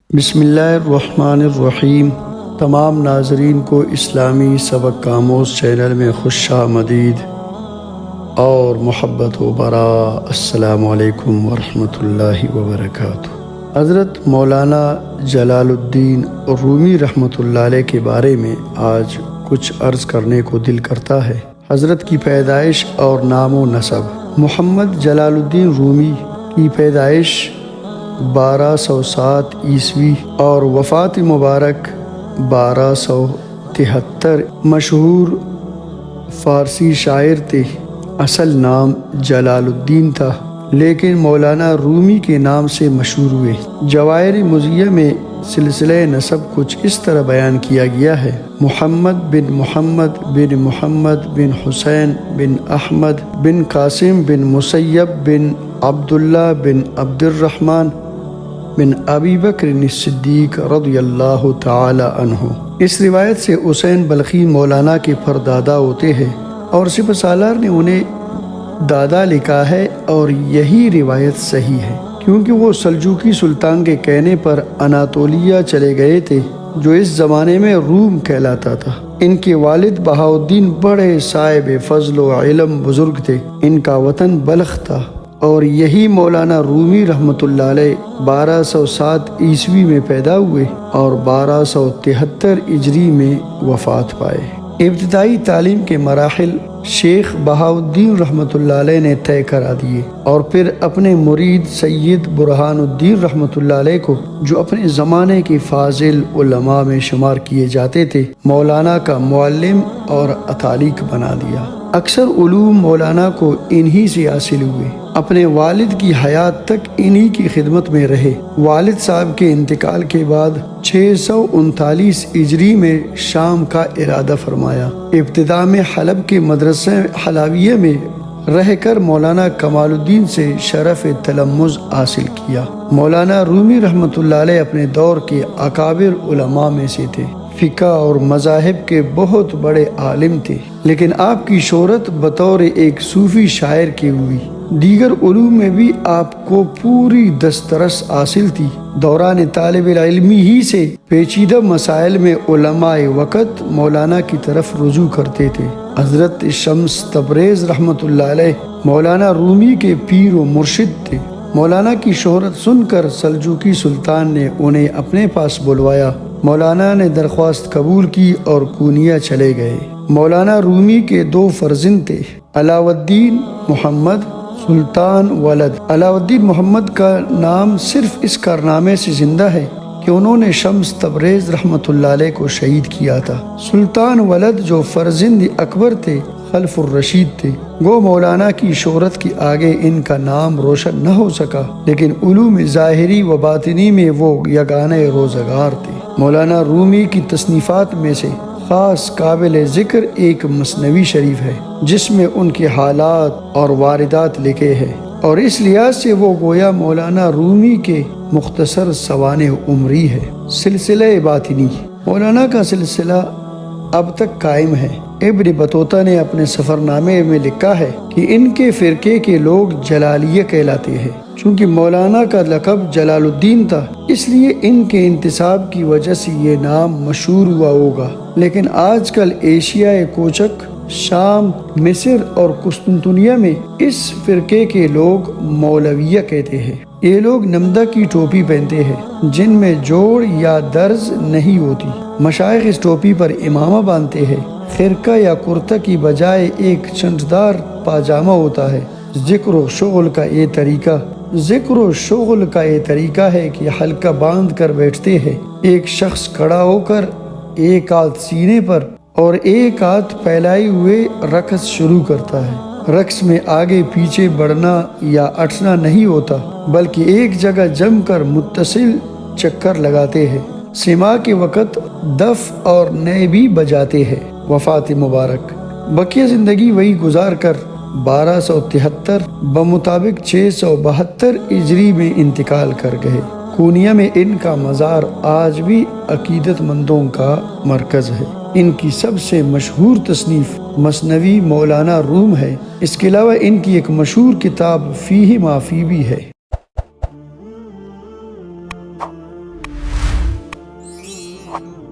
بسم اللہ الرحمن الرحیم۔ تمام ناظرین کو اسلامی سبق آموز چینل میں خوش آمدید اور محبت و برا۔ السلام علیکم ورحمۃ اللہ وبرکاتہ۔ حضرت مولانا جلال الدین رومی رحمۃ اللہ علیہ کے بارے میں آج کچھ عرض کرنے کو دل کرتا ہے۔ حضرت کی پیدائش اور نام و نسب۔ محمد جلال الدین رومی کی پیدائش 1207 عیسوی اور وفات مبارک 1273۔ مشہور فارسی شاعر تھے۔ اصل نام جلال الدین تھا لیکن مولانا رومی کے نام سے مشہور ہوئے۔ جواہر مزیہ میں سلسلہ نسب کچھ اس طرح بیان کیا گیا ہے: محمد بن محمد بن محمد بن حسین بن احمد بن قاسم بن مسیب بن عبداللہ بن عبد الرحمن بن ابی بکر الصدیق رضی اللہ تعالی عنہ۔ اس روایت سے حسین بلخی مولانا کے پردادا ہوتے ہیں اور سپہ سالار نے انہیں دادا لکھا ہے، اور یہی روایت صحیح ہے کیونکہ وہ سلجوقی سلطان کے کہنے پر اناطولیہ چلے گئے تھے جو اس زمانے میں روم کہلاتا تھا۔ ان کے والد بہاؤالدین بڑے صاحب فضل و علم بزرگ تھے۔ ان کا وطن بلخ تھا اور یہی مولانا رومی رحمۃ اللہ علیہ 1207 عیسوی میں پیدا ہوئے اور 1273 ہجری میں وفات پائے۔ ابتدائی تعلیم کے مراحل شیخ بہاؤالدین رحمۃ اللہ علیہ نے طے کرا دیے اور پھر اپنے مرید سید برہان الدین رحمۃ اللہ علیہ کو، جو اپنے زمانے کے فاضل علماء میں شمار کیے جاتے تھے، مولانا کا معلم اور اتالیق بنا دیا۔ اکثر علوم مولانا کو انہی سے حاصل ہوئے۔ اپنے والد کی حیات تک انہی کی خدمت میں رہے۔ والد صاحب کے انتقال کے بعد 639 ہجری میں شام کا ارادہ فرمایا۔ ابتدا میں حلب کے مدرسہ حلاویہ میں رہ کر مولانا کمال الدین سے شرف تلمذ حاصل کیا۔ مولانا رومی رحمۃ اللہ علیہ اپنے دور کے اکابر علماء میں سے تھے۔ فقہ اور مذاہب کے بہت بڑے عالم تھے، لیکن آپ کی شہرت بطور ایک صوفی شاعر کی ہوئی۔ دیگر علوم میں بھی آپ کو پوری دسترس حاصل تھی۔ دوران طالب علمی ہی سے پیچیدہ مسائل میں علماء وقت مولانا کی طرف رجوع کرتے تھے۔ حضرت شمس تبریز رحمۃ اللہ علیہ مولانا رومی کے پیر و مرشد تھے۔ مولانا کی شہرت سن کر سلجوقی سلطان نے انہیں اپنے پاس بلوایا۔ مولانا نے درخواست قبول کی اور کونیا چلے گئے۔ مولانا رومی کے 2 فرزند تھے: علاء الدین محمد سلطان ولد۔ علاء الدین محمد کا نام صرف اس کارنامے سے زندہ ہے کہ انہوں نے شمس تبریز رحمۃ اللہ علیہ کو شہید کیا تھا۔ سلطان ولد جو فرزند اکبر تھے خلف الرشید تھے۔ گو مولانا کی شہرت کے آگے ان کا نام روشن نہ ہو سکا، لیکن علوم ظاہری و باطنی میں وہ یگانہ روزگار تھے۔ مولانا رومی کی تصنیفات میں سے خاص قابل ذکر ایک مثنوی شریف ہے جس میں ان کے حالات اور واردات لکھے ہیں، اور اس لحاظ سے وہ گویا مولانا رومی کے مختصر سوانح عمری ہے۔ سلسلہ باطنی۔ مولانا کا سلسلہ اب تک قائم ہے۔ ابن بطوطہ نے اپنے سفر نامے میں لکھا ہے کہ ان کے فرقے کے لوگ جلالیہ کہلاتے ہیں۔ چونکہ مولانا کا لقب جلال الدین تھا، اس لیے ان کے انتساب کی وجہ سے یہ نام مشہور ہوا ہوگا، لیکن آج کل ایشیا کوچک، شام، مصر اور قسطنطنیہ میں اس فرقے کے لوگ مولویہ کہتے ہیں۔ یہ لوگ نمدہ کی ٹوپی پہنتے ہیں جن میں جوڑ یا درز نہیں ہوتی۔ مشائخ اس ٹوپی پر امامہ باندھتے ہیں۔ خرقہ یا کرتا کی بجائے ایک چنچدار پاجامہ ہوتا ہے۔ ذکر و شغل کا یہ طریقہ ہے کہ حلقہ باندھ کر بیٹھتے ہیں۔ ایک شخص کھڑا ہو کر ایک ہاتھ سینے پر اور ایک ہاتھ پھیلائے ہوئے رقص شروع کرتا ہے۔ رقص میں آگے پیچھے بڑھنا یا اٹھنا نہیں ہوتا، بلکہ ایک جگہ جم کر متصل چکر لگاتے ہیں۔ سماع کے وقت دف اور نئے بھی بجاتے ہیں۔ وفات مبارک۔ بقیہ زندگی وہی گزار کر 1273 بمطابق 672 ہجری میں انتقال کر گئے۔ کونیا میں ان کا مزار آج بھی عقیدت مندوں کا مرکز ہے۔ ان کی سب سے مشہور تصنیف مثنوی مولانا روم ہے۔ اس کے علاوہ ان کی ایک مشہور کتاب فیہ ما فیہ بھی ہے۔ اللہ۔